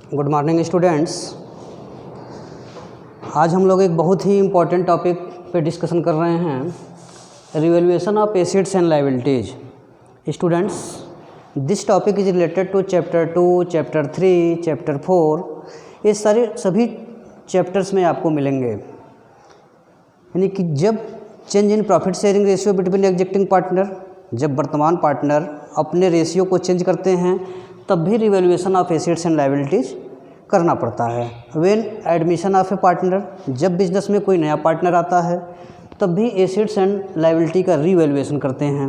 Good morning students. आज हम लोग एक बहुत ही इम्पॉर्टेंट टॉपिक पे डिस्कशन कर रहे हैं, revaluation of assets and liabilities. Students, this topic is related to chapter 2, chapter 3, chapter 4। ये सभी चैप्टर्स में आपको मिलेंगे। यानी कि जब change in profit sharing ratio between existing partner, जब वर्तमान पार्टनर अपने रेशियो को चेंज करते हैं तब भी revaluation of assets and liabilities करना पड़ता है। When admission of A partner, जब बिजनेस में कोई नया पार्टनर आता है तब भी एसेट्स एंड लायबिलिटी का रिवैल्यूएशन करते हैं।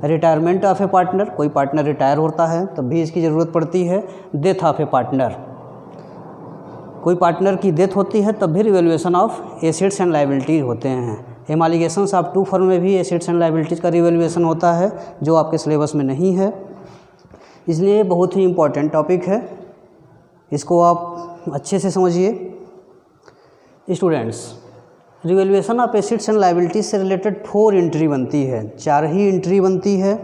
रिटायरमेंट ऑफ ए पार्टनर, कोई पार्टनर रिटायर होता है तब भी इसकी ज़रूरत पड़ती है। डेथ ऑफ ए पार्टनर, कोई पार्टनर की डेथ होती है तब भी revaluation of assets and liabilities होते हैं। एमालिगेशंस ऑफ 2 फर्म में भी एसेट्स एंड लायबिलिटीज का रिवैल्यूएशन होता है, जो आपके सिलेबस में नहीं है, इसलिए बहुत ही इम्पॉर्टेंट टॉपिक है। इसको आप अच्छे से समझिए। Students, revaluation of assets and liabilities से रिलेटेड 4 एंट्री बनती है, 4 ही एंट्री बनती है।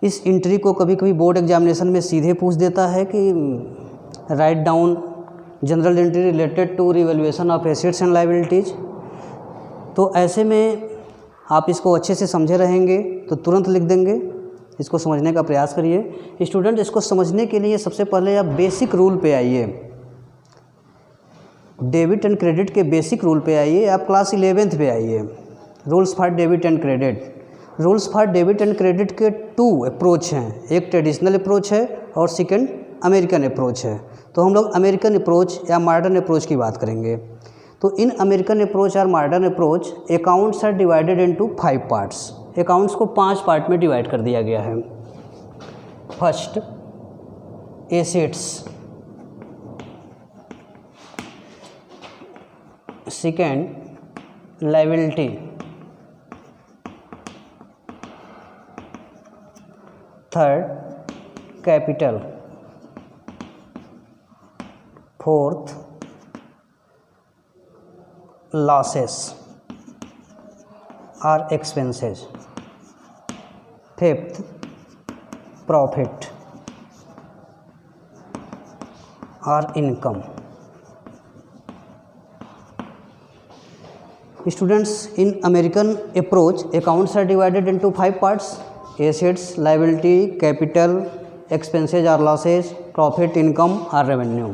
इस एंट्री को कभी कभी बोर्ड एग्जामिनेशन में सीधे पूछ देता है कि write down journal entry related to revaluation of assets and liabilities. तो ऐसे में आप इसको अच्छे से समझे रहेंगे तो तुरंत लिख देंगे। इसको समझने का प्रयास करिए। स्टूडेंट, इसको समझने के लिए सबसे पहले आप बेसिक रूल पे आइए। डेबिट एंड क्रेडिट के बेसिक रूल पे आइए। आप क्लास 11th पे आइए। Rules for debit and credit. Rules for debit and credit के 2 अप्रोच हैं, एक ट्रेडिशनल अप्रोच है और सेकंड अमेरिकन अप्रोच है। तो हम लोग अमेरिकन अप्रोच या मॉडर्न अप्रोच की बात करेंगे। तो इन अमेरिकन अप्रोच और modern approach accounts are divided into 5 parts. Accounts को 5 पार्ट में डिवाइड कर दिया गया है। First, assets, second, liability, third, capital, fourth, losses और एक्सपेंसेस, फिफ्थ, प्रॉफिट और income. Students, in American approach accounts are divided into 5 parts: assets, liability, capital, expenses और losses, profit, income और रेवेन्यू।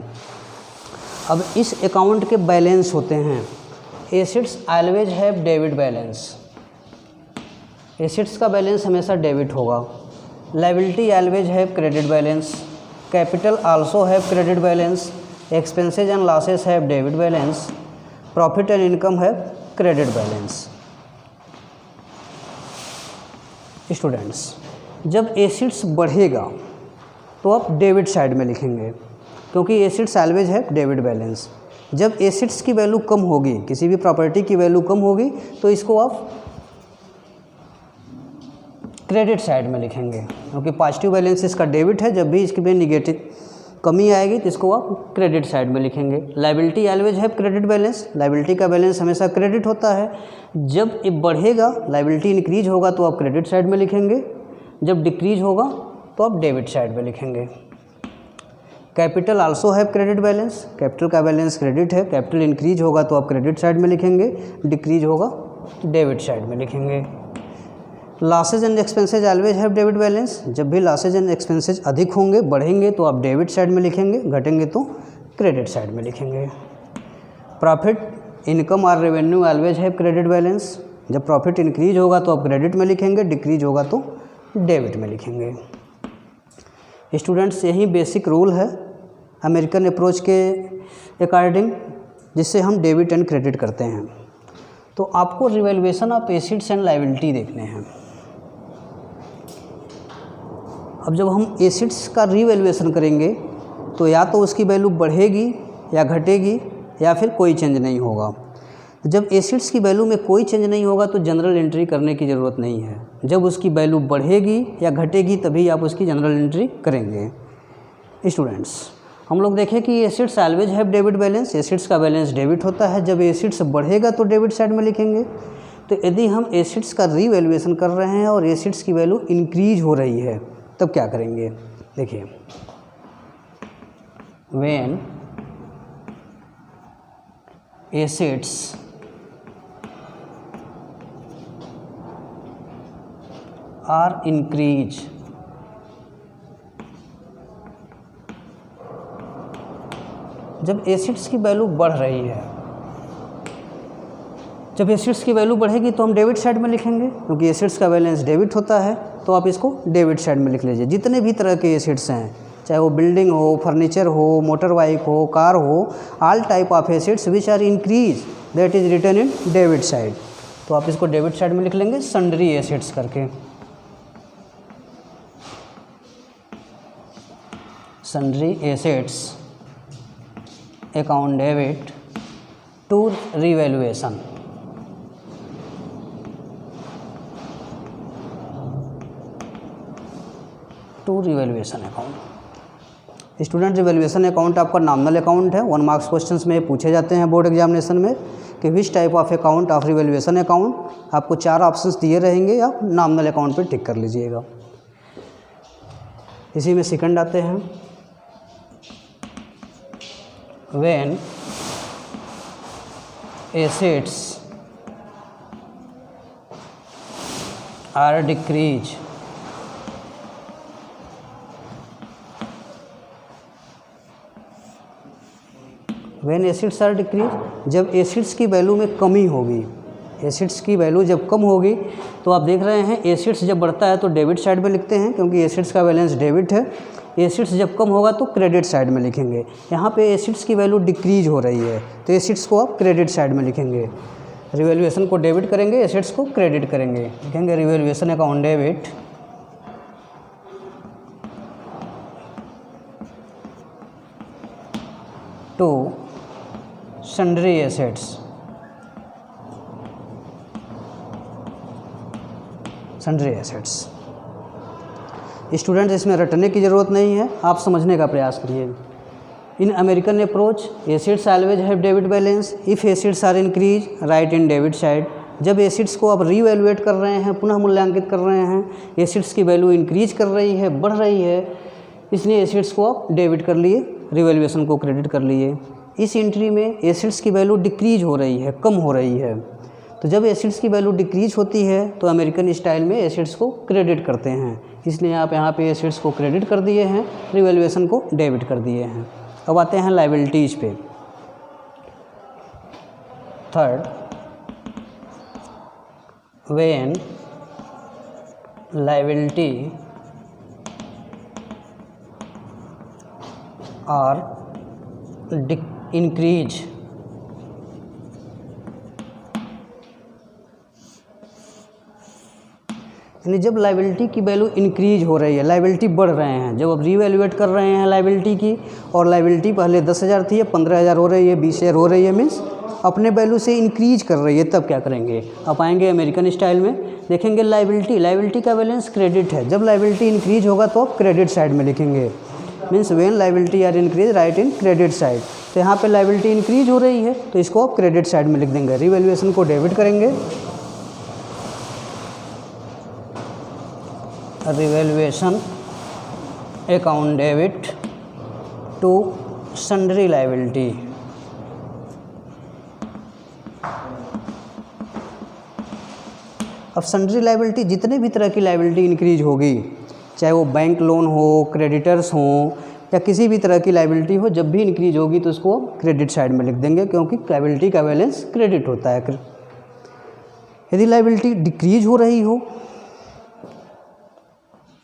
अब इस अकाउंट के बैलेंस होते हैं। Assets always have debit balance, assets का बैलेंस हमेशा डेबिट होगा। Liability always have credit balance, capital also have credit balance, expenses and losses have debit balance, profit and income have credit balance. Students, जब assets बढ़ेगा तो आप debit side में लिखेंगे, क्योंकि assets always have debit balance. जब assets की value कम होगी, किसी भी प्रॉपर्टी की वैल्यू कम होगी, तो इसको आप क्रेडिट साइड में लिखेंगे, क्योंकि पॉजिटिव बैलेंस इसका डेबिट है। जब भी इसके में निगेटिव कमी आएगी तो इसको आप क्रेडिट साइड में लिखेंगे। Liability always have credit balance, liability का बैलेंस हमेशा क्रेडिट होता है। जब ये बढ़ेगा, लायबिलिटी इंक्रीज होगा तो आप क्रेडिट साइड में लिखेंगे, जब डिक्रीज होगा तो आप डेबिट साइड में लिखेंगे। Capital also have credit balance, capital का बैलेंस क्रेडिट है। कैपिटल इंक्रीज होगा तो आप क्रेडिट साइड में लिखेंगे, डिक्रीज होगा डेबिट साइड में लिखेंगे। Losses and expenses always have debit balance, जब भी लॉसेज एंड एक्सपेंसेज अधिक होंगे, बढ़ेंगे तो आप डेबिट साइड में लिखेंगे, घटेंगे तो क्रेडिट साइड में लिखेंगे। प्रॉफिट, इनकम और revenue always have credit balance, जब प्रॉफिट इंक्रीज होगा तो आप क्रेडिट में लिखेंगे, डिक्रीज होगा तो डेबिट में लिखेंगे। स्टूडेंट्स, यही बेसिक रूल है अमेरिकन अप्रोच के अकॉर्डिंग, जिससे हम डेबिट एंड क्रेडिट करते हैं। तो आपको revaluation of assets and liability देखने हैं। अब जब हम एसेट्स का रिवैल्यूएशन करेंगे तो या तो उसकी वैल्यू बढ़ेगी या घटेगी, या फिर कोई चेंज नहीं होगा। जब एसेट्स की वैल्यू में कोई चेंज नहीं होगा तो जनरल एंट्री करने की ज़रूरत नहीं है। जब उसकी वैल्यू बढ़ेगी या घटेगी तभी आप उसकी जनरल एंट्री करेंगे। स्टूडेंट्स, हम लोग देखें कि assets always have debit balance, assets का बैलेंस डेबिट होता है। जब एसेट्स बढ़ेगा तो डेबिट साइड में लिखेंगे। तो यदि हम एसेट्स का रीवैल्यूएशन कर रहे हैं और एसेट्स की वैल्यू इंक्रीज हो रही है तब क्या करेंगे? देखिए, when assets are increase, जब एसिड्स की वैल्यू बढ़ रही है, जब एसिड्स की वैल्यू बढ़ेगी तो हम डेबिट साइड में लिखेंगे, क्योंकि एसिड्स का बैलेंस डेबिट होता है, तो आप इसको डेबिट साइड में लिख लीजिए। जितने भी तरह के एसिड्स हैं, चाहे वो बिल्डिंग हो, फर्नीचर हो, मोटर बाइक हो, कार हो, all type of assets which are increase that is written in debit side, तो आप इसको डेबिट साइड में लिख लेंगे सन्ड्री एसिड्स करके। Sundry assets account debit to revaluation. To revaluation account. Student, revaluation account आपका नॉमिनल अकाउंट है। 1 marks questions में पूछे जाते हैं बोर्ड एग्जामिनेशन में कि which type of account of revaluation account. आपको 4 ऑप्शंस दिए रहेंगे, आप नॉमिनल अकाउंट पे टिक कर लीजिएगा। इसी में सेकंड आते हैं, when assets are decrease, when assets are decrease, जब एसिड्स की वैल्यू में कमी होगी, एसिड्स की वैल्यू जब कम होगी, तो आप देख रहे हैं एसिड्स जब बढ़ता है तो डेबिट साइड में लिखते हैं, क्योंकि एसिड्स का बैलेंस डेबिट है। एसिड्स जब कम होगा तो क्रेडिट साइड में लिखेंगे। यहाँ पे एसिड्स की वैल्यू डिक्रीज हो रही है, तो एसिड्स को आप क्रेडिट साइड में लिखेंगे। रिवैल्यूएशन को डेबिट करेंगे, एसिड्स को क्रेडिट करेंगे, लिखेंगे revaluation account debit to sundry assets, sundry assets. Students, इसमें रटने की ज़रूरत नहीं है, आप समझने का प्रयास करिए। In American approach assets always have debit balance, if assets are increase write in debit side. जब एसिड्स को आप रीवैल्यूएट कर रहे हैं, पुनः मूल्यांकित कर रहे हैं, एसिड्स की वैल्यू इंक्रीज कर रही है, बढ़ रही है, इसलिए एसिड्स को आप डेबिट कर लिए, रिवैल्यूएशन को क्रेडिट कर लिए। इस एंट्री में एसिड्स की वैल्यू डिक्रीज हो रही है, कम हो रही है, तो जब एसिड्स की वैल्यू डिक्रीज होती है तो अमेरिकन स्टाइल में एसिड्स को क्रेडिट करते हैं, इसलिए आप यहाँ पे एसिड्स को क्रेडिट कर दिए हैं, रिवैल्यूएशन को डेबिट कर दिए हैं। अब आते हैं लायबिलिटीज़ पे। Third, when liability are increase, यानी जब लायबिलिटी की वैल्यू इंक्रीज हो रही है, लायबिलिटी बढ़ रहे हैं, जब आप रीवैल्यूएट कर रहे हैं लायबिलिटी की, और लायबिलिटी पहले 10,000 थी, 15,000 हो रही है, 20,000 हो रही है, मीन्स अपने वैल्यू से इंक्रीज कर रही है, तब क्या करेंगे, आप आएंगे अमेरिकन स्टाइल में, देखेंगे लायबिलिटी का बैलेंस क्रेडिट है, जब लायबिलिटी इंक्रीज होगा तो आप क्रेडिट साइड में लिखेंगे, means when liability are increase write in credit side. तो यहाँ पे लायबिलिटी इंक्रीज हो रही है तो इसको आप क्रेडिट साइड में लिख देंगे, रिवैल्यूएशन को डेबिट करेंगे, revaluation account debit to sundry liability. अब सन्ड्री लायबिलिटी, जितने भी तरह की लायबिलिटी इंक्रीज होगी, चाहे वो बैंक लोन हो, क्रेडिटर्स हों, या किसी भी तरह की लायबिलिटी हो, जब भी इंक्रीज होगी तो उसको क्रेडिट साइड में लिख देंगे, क्योंकि लायबिलिटी का बैलेंस क्रेडिट होता है। यदि लायबिलिटी डिक्रीज हो रही हो,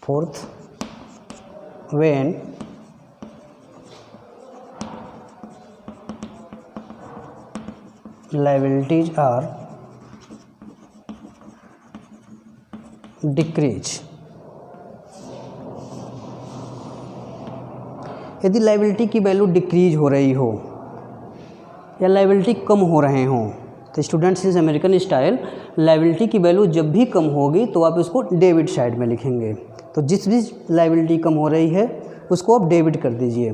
fourth, when liabilities are decrease, यदि लायबिलिटी की वैल्यू डिक्रीज हो रही हो या लायबिलिटी कम हो रहे हों, तो स्टूडेंट्स इस अमेरिकन स्टाइल लायबिलिटी की वैल्यू जब भी कम होगी तो आप इसको डेबिट साइड में लिखेंगे। तो जिस भी लायबिलिटी कम हो रही है उसको आप डेबिट कर दीजिए।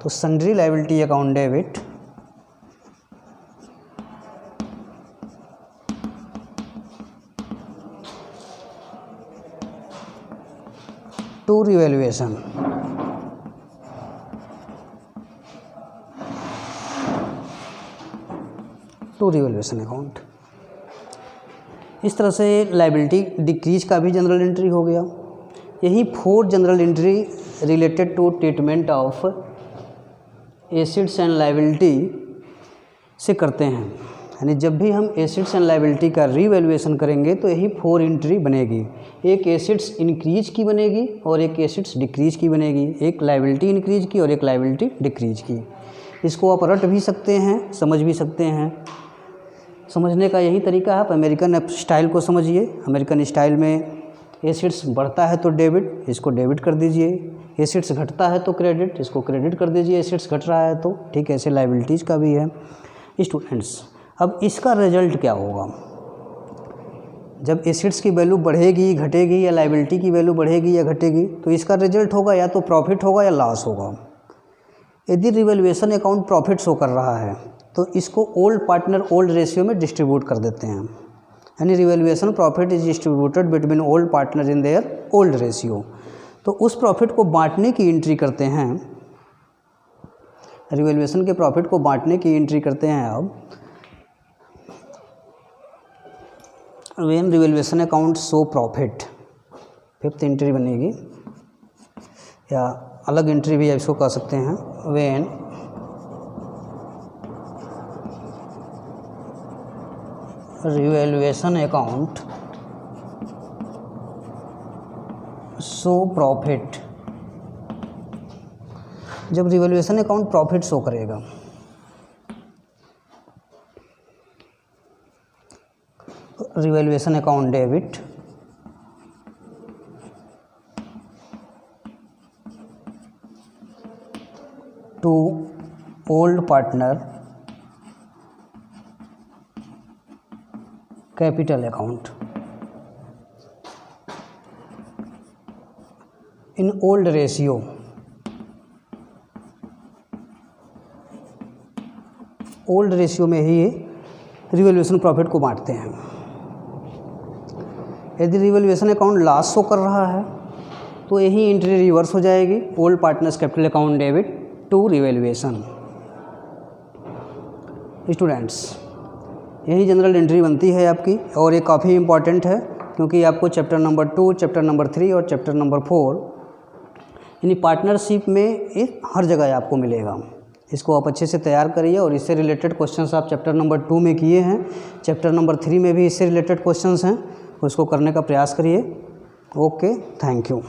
तो sundry liability account debit to revaluation to revaluation account. इस तरह से लायबिलिटी डिक्रीज का भी जनरल एंट्री हो गया। यही 4 journal entry related to treatment of assets and liability से करते हैं। यानी जब भी हम एसेट्स एंड लायबिलिटी का रीवैल्यूएशन करेंगे तो यही 4 एंट्री बनेगी। एक एसेट्स इंक्रीज की बनेगी और एक एसेट्स डिक्रीज की बनेगी, एक लायबिलिटी इंक्रीज की और एक लायबिलिटी डिक्रीज की। इसको आप रट भी सकते हैं, समझ भी सकते हैं। समझने का यही तरीका है। आप अमेरिकन स्टाइल को समझिए। अमेरिकन स्टाइल में एसेट्स बढ़ता है तो डेबिट, इसको डेबिट कर दीजिए। एसेट्स घटता है तो क्रेडिट, इसको क्रेडिट कर दीजिए। एसेट्स घट रहा है तो ठीक, ऐसे लायबिलिटीज़ का भी है। स्टूडेंट्स, अब इसका रिजल्ट क्या होगा? जब एसेट्स की वैल्यू बढ़ेगी, घटेगी, या लायबिलिटी की वैल्यू बढ़ेगी या घटेगी, तो इसका रिजल्ट होगा या तो प्रॉफिट होगा या लॉस होगा। यदि रिवैल्यूएशन अकाउंट प्रॉफिट शो कर रहा है तो इसको ओल्ड पार्टनर ओल्ड रेशियो में डिस्ट्रीब्यूट कर देते हैं। यानी revaluation profit is distributed between old partner in their old ratio. तो उस प्रॉफिट को बांटने की एंट्री करते हैं। रिवैल्यूएशन के प्रॉफिट को बांटने की एंट्री करते हैं। अब when revaluation account show profit, 5th entry बनेगी, या अलग एंट्री भी इसको कह सकते हैं। When revaluation account show profit, जब रिवैल्यूएशन अकाउंट प्रॉफिट शो करेगा revaluation account debit to old partner capital account in old ratio. Old ratio में ही रिवैल्यूएशन प्रॉफिट को बांटते हैं। यदि रिवैल्यूएशन अकाउंट लॉस शो कर रहा है तो यही एंट्री रिवर्स हो जाएगी, old partners capital account debit to revaluation. Students, यही जनरल एंट्री बनती है आपकी, और ये काफ़ी इंपॉर्टेंट है क्योंकि आपको चैप्टर नंबर 2, चैप्टर नंबर 3 और चैप्टर नंबर 4 यानी पार्टनरशिप में ये हर जगह आपको मिलेगा। इसको आप अच्छे से तैयार करिए, और इससे रिलेटेड क्वेश्चंस आप चैप्टर नंबर 2 में किए हैं, चैप्टर नंबर 3 में भी इससे रिलेटेड क्वेश्चंस हैं, उसको करने का प्रयास करिए। Okay, thank you.